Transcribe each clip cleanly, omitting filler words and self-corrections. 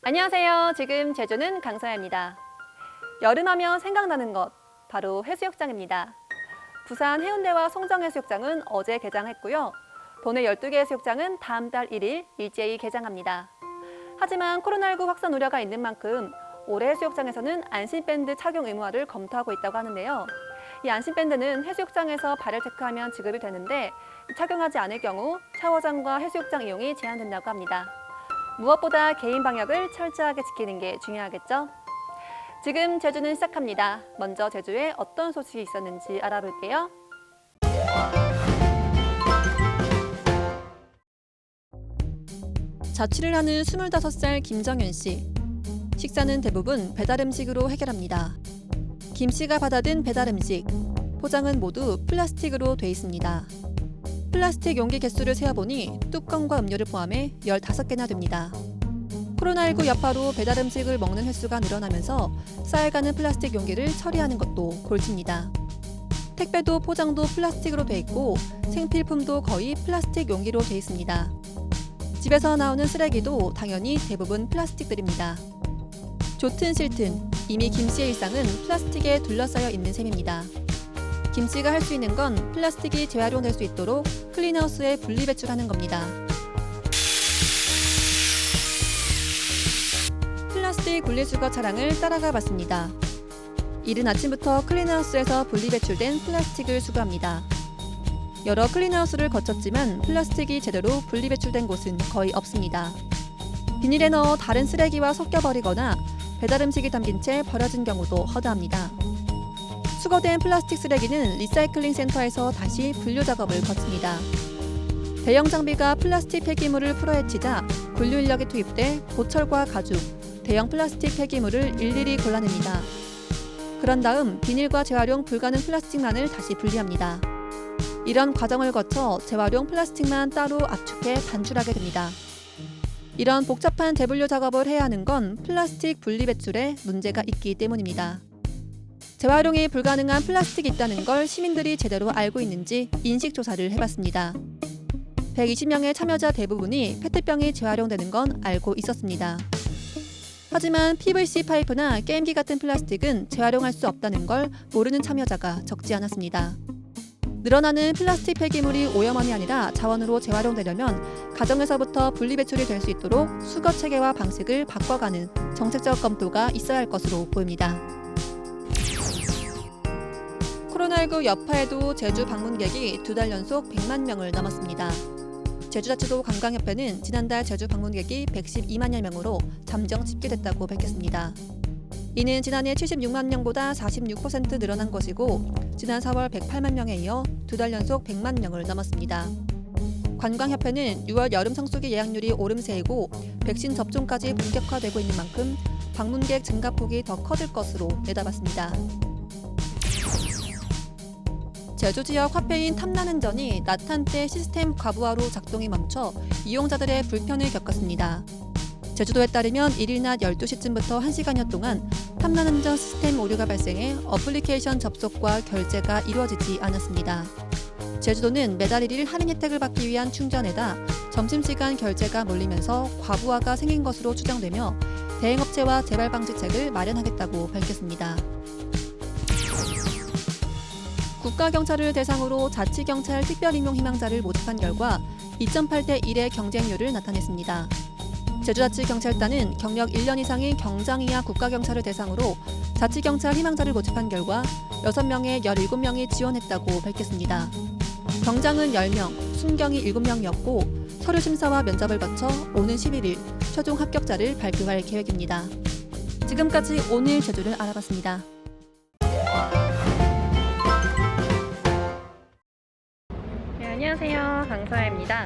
안녕하세요. 지금 제주는 강서야입니다. 여름하면 생각나는 것, 바로 해수욕장입니다. 부산 해운대와 송정해수욕장은 어제 개장했고요. 도내 12개 해수욕장은 다음 달 1일 일제히 개장합니다. 하지만 코로나19 확산 우려가 있는 만큼 올해 해수욕장에서는 안심밴드 착용 의무화를 검토하고 있다고 하는데요. 이 안심밴드는 해수욕장에서 발을 체크하면 지급이 되는데 착용하지 않을 경우 샤워장과 해수욕장 이용이 제한된다고 합니다. 무엇보다 개인 방역을 철저하게 지키는 게 중요하겠죠? 지금 제주는 시작합니다. 먼저 제주에 어떤 소식이 있었는지 알아볼게요. 자취를 하는 25살 김정윤 씨. 식사는 대부분 배달 음식으로 해결합니다. 김 씨가 받아든 배달 음식, 포장은 모두 플라스틱으로 돼 있습니다. 플라스틱 용기 개수를 세어보니 뚜껑과 음료를 포함해 15개나 됩니다. 코로나19 여파로 배달 음식을 먹는 횟수가 늘어나면서 쌓여가는 플라스틱 용기를 처리하는 것도 골치입니다. 택배도 포장도 플라스틱으로 돼 있고 생필품도 거의 플라스틱 용기로 돼 있습니다. 집에서 나오는 쓰레기도 당연히 대부분 플라스틱들입니다. 좋든 싫든 이미 김 씨의 일상은 플라스틱에 둘러싸여 있는 셈입니다. 김 씨가 할 수 있는 건 플라스틱이 재활용될 수 있도록 클린하우스에 분리배출하는 겁니다. 플라스틱 분리수거 차량을 따라가 봤습니다. 이른 아침부터 클린하우스에서 분리배출된 플라스틱을 수거합니다. 여러 클린하우스를 거쳤지만 플라스틱이 제대로 분리배출된 곳은 거의 없습니다. 비닐에 넣어 다른 쓰레기와 섞여버리거나 배달 음식이 담긴 채 버려진 경우도 허다합니다. 수거된 플라스틱 쓰레기는 리사이클링 센터에서 다시 분류 작업을 거칩니다. 대형 장비가 플라스틱 폐기물을 풀어헤치자 분류 인력이 투입돼 보철과 가죽, 대형 플라스틱 폐기물을 일일이 골라냅니다. 그런 다음 비닐과 재활용 불가능 플라스틱만을 다시 분리합니다. 이런 과정을 거쳐 재활용 플라스틱만 따로 압축해 반출하게 됩니다. 이런 복잡한 재분류 작업을 해야 하는 건 플라스틱 분리배출에 문제가 있기 때문입니다. 재활용이 불가능한 플라스틱이 있다는 걸 시민들이 제대로 알고 있는지 인식조사를 해봤습니다. 120명의 참여자 대부분이 페트병이 재활용되는 건 알고 있었습니다. 하지만 PVC 파이프나 게임기 같은 플라스틱은 재활용할 수 없다는 걸 모르는 참여자가 적지 않았습니다. 늘어나는 플라스틱 폐기물이 오염원이 아니라 자원으로 재활용되려면 가정에서부터 분리배출이 될 수 있도록 수거 체계와 방식을 바꿔가는 정책적 검토가 있어야 할 것으로 보입니다. 코로나19 여파에도 제주 방문객이 2달 연속 100만 명을 넘었습니다. 제주자치도 관광협회는 지난달 제주 방문객이 112만여 명으로 잠정 집계됐다고 밝혔습니다. 이는 지난해 76만 명보다 46% 늘어난 것이고 지난 4월 108만 명에 이어 2달 연속 100만 명을 넘었습니다. 관광협회는 6월 여름 성수기 예약률이 오름세이고 백신 접종까지 본격화되고 있는 만큼 방문객 증가폭이 더 커질 것으로 내다봤습니다. 제주 지역 화폐인 탐나는전이 낮 한때 시스템 과부하로 작동이 멈춰 이용자들의 불편을 겪었습니다. 제주도에 따르면 1일 낮 12시쯤부터 1시간여 동안 탐나는전 시스템 오류가 발생해 어플리케이션 접속과 결제가 이루어지지 않았습니다. 제주도는 매달 1일 할인 혜택을 받기 위한 충전에다 점심시간 결제가 몰리면서 과부하가 생긴 것으로 추정되며 대행업체와 재발 방지책을 마련하겠다고 밝혔습니다. 국가경찰을 대상으로 자치경찰 특별임용 희망자를 모집한 결과 2.8대 1의 경쟁률을 나타냈습니다. 제주자치경찰단은 경력 1년 이상인 경장 이하 국가경찰을 대상으로 자치경찰 희망자를 모집한 결과 6명에 17명이 지원했다고 밝혔습니다. 경장은 10명, 순경이 7명이었고 서류 심사와 면접을 거쳐 오는 11일 최종 합격자를 발표할 계획입니다. 지금까지 오늘 제주를 알아봤습니다. 네, 안녕하세요. 강서야입니다.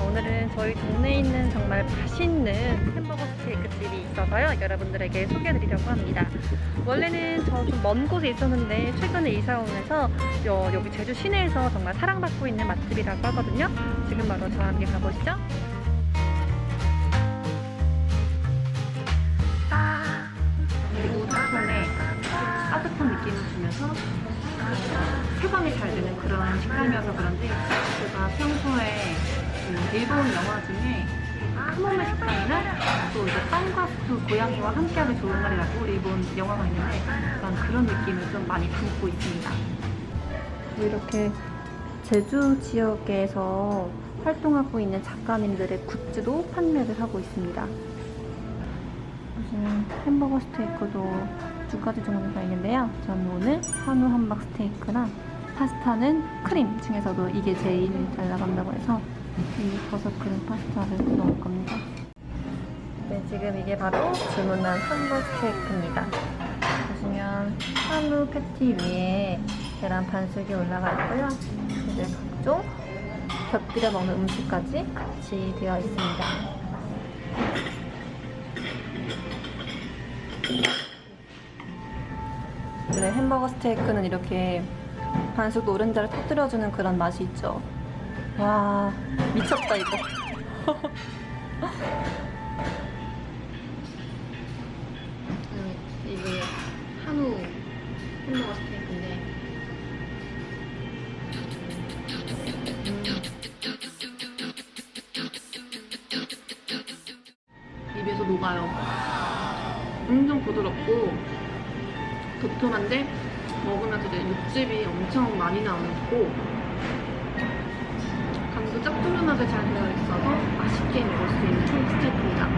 오늘은 저희 동네에 있는 정말 맛있는 햄버거 스테이크 집이 있어서요. 여러분들에게 소개해드리려고 합니다. 원래는 저 좀 먼 곳에 있었는데 최근에 이사 오면서 여기 제주 시내에서 정말 사랑받고 있는 맛집이라고 하거든요. 지금 바로 저와 함께 가보시죠. 그리고 처음에 따뜻한 느낌을 주면서 쾌감이 잘 드는 그런 식감이어서 그런지 제가 평소에 일본 영화 중에 카모메 식당에는 또 이제 땅과 숲, 고양이와 함께하기 좋은 날이라고 일본 영화가 있는데 약간 그런 느낌을 좀 많이 담고 있습니다. 이렇게 제주 지역에서 활동하고 있는 작가님들의 굿즈도 판매를 하고 있습니다. 무슨 햄버거 스테이크도 2가지 종류가 있는데요. 저는 오늘 한우 함박 스테이크랑 파스타는 크림 중에서도 이게 제일 잘 나간다고 해서 이 버섯 크림 파스타를 넣을 겁니다. 네, 지금 이게 바로 주문한 함박 스테이크입니다. 보시면 한우 패티 위에 계란 반숙이 올라가 있고요. 이제 각종 곁들여 먹는 음식까지 같이 되어 있습니다. 원래 햄버거 스테이크는 이렇게 반숙 노른자를 터뜨려주는 그런 맛이 있죠. 와, 미쳤다 이거. 이게 한우 햄버거 스테이크인데 입에서 녹아요. 엄청 부드럽고 도톰한데 먹으면서 이제 육즙이 엄청 많이 나오고 간도 짭조름하게 잘 되어 있어서 맛있게 먹을 수 있는 스테이크입니다.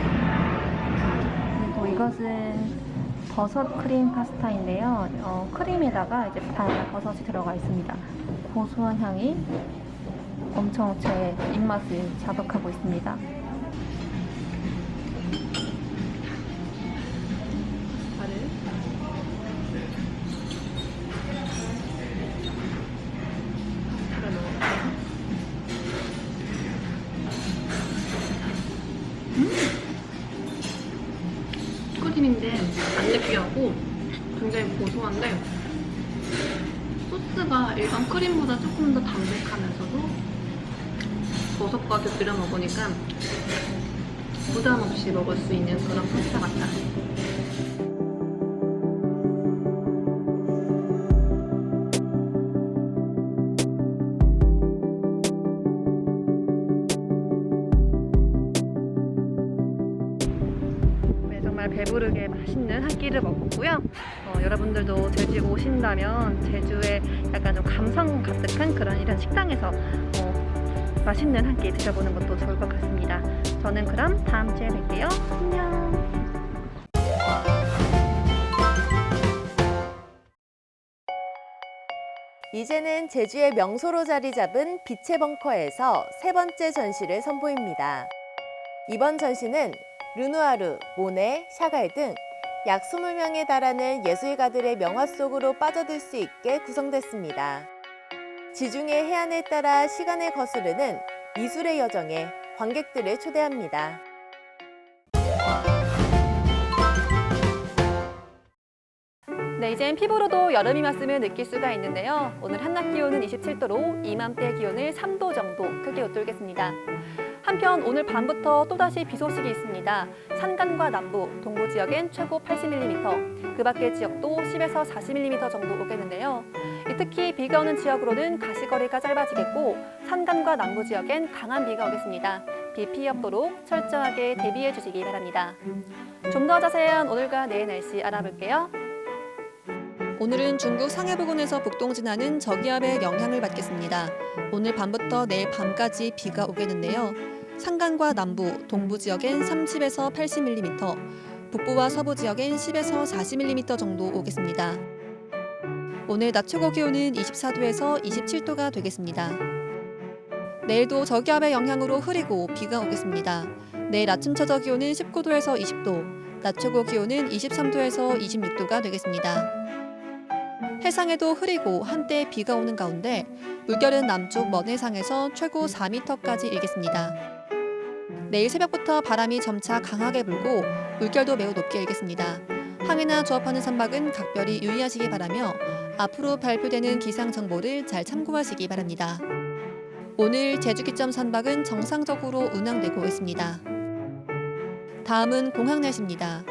그리고 이것은 버섯 크림 파스타인데요. 크림에다가 이제 버섯이 들어가 있습니다. 고소한 향이 엄청 제 입맛을 자극하고 있습니다. 크림인데 안 느끼하고 굉장히 고소한데 소스가 일반 크림보다 조금 더 담백하면서도 버섯과 곁들여 먹으니까 부담 없이 먹을 수 있는 그런 파스타 같다. 배부르게 맛있는 한 끼를 먹었고요. 여러분들도 제주에 오신다면 제주의 약간 좀 감성 가득한 그런 이런 식당에서 맛있는 한 끼 드셔보는 것도 좋을 것 같습니다. 저는 그럼 다음 주에 뵐게요. 안녕. 이제는 제주의 명소로 자리 잡은 빛의 벙커에서 3번째 전시를 선보입니다. 이번 전시는 르누아르, 모네, 샤갈 등 약 20명에 달하는 예술가들의 명화 속으로 빠져들 수 있게 구성됐습니다. 지중해 해안을 따라 시간을 거스르는 미술의 여정에 관객들을 초대합니다. 네, 이젠 피부로도 여름이 왔음을 느낄 수가 있는데요. 오늘 한낮 기온은 27도로 이맘때 기온을 3도 정도 크게 웃돌겠습니다. 한편 오늘 밤부터 또다시 비 소식이 있습니다. 산간과 남부, 동부 지역엔 최고 80mm, 그 밖의 지역도 10에서 40mm 정도 오겠는데요. 특히 비가 오는 지역으로는 가시거리가 짧아지겠고 산간과 남부 지역엔 강한 비가 오겠습니다. 비 피해 없도록 철저하게 대비해 주시기 바랍니다. 좀 더 자세한 오늘과 내일 날씨 알아볼게요. 오늘은 중국 상해 부근에서 북동진하는 저기압의 영향을 받겠습니다. 오늘 밤부터 내일 밤까지 비가 오겠는데요. 산간과 남부, 동부 지역엔 30에서 80mm, 북부와 서부 지역엔 10에서 40mm 정도 오겠습니다. 오늘 낮 최고 기온은 24도에서 27도가 되겠습니다. 내일도 저기압의 영향으로 흐리고 비가 오겠습니다. 내일 아침 최저 기온은 19도에서 20도, 낮 최고 기온은 23도에서 26도가 되겠습니다. 해상에도 흐리고 한때 비가 오는 가운데 물결은 남쪽 먼 해상에서 최고 4m까지 일겠습니다. 내일 새벽부터 바람이 점차 강하게 불고 물결도 매우 높게 일겠습니다. 항해나 조업하는 선박은 각별히 유의하시기 바라며 앞으로 발표되는 기상 정보를 잘 참고하시기 바랍니다. 오늘 제주기점 선박은 정상적으로 운항되고 있습니다. 다음은 공항 날씨입니다.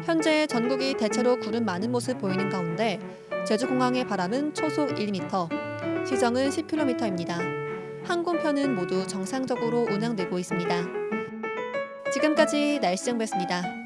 현재 전국이 대체로 구름 많은 모습 보이는 가운데 제주공항의 바람은 초속 1m, 시정은 10km입니다. 항공편은 모두 정상적으로 운항되고 있습니다. 지금까지 날씨 정보였습니다.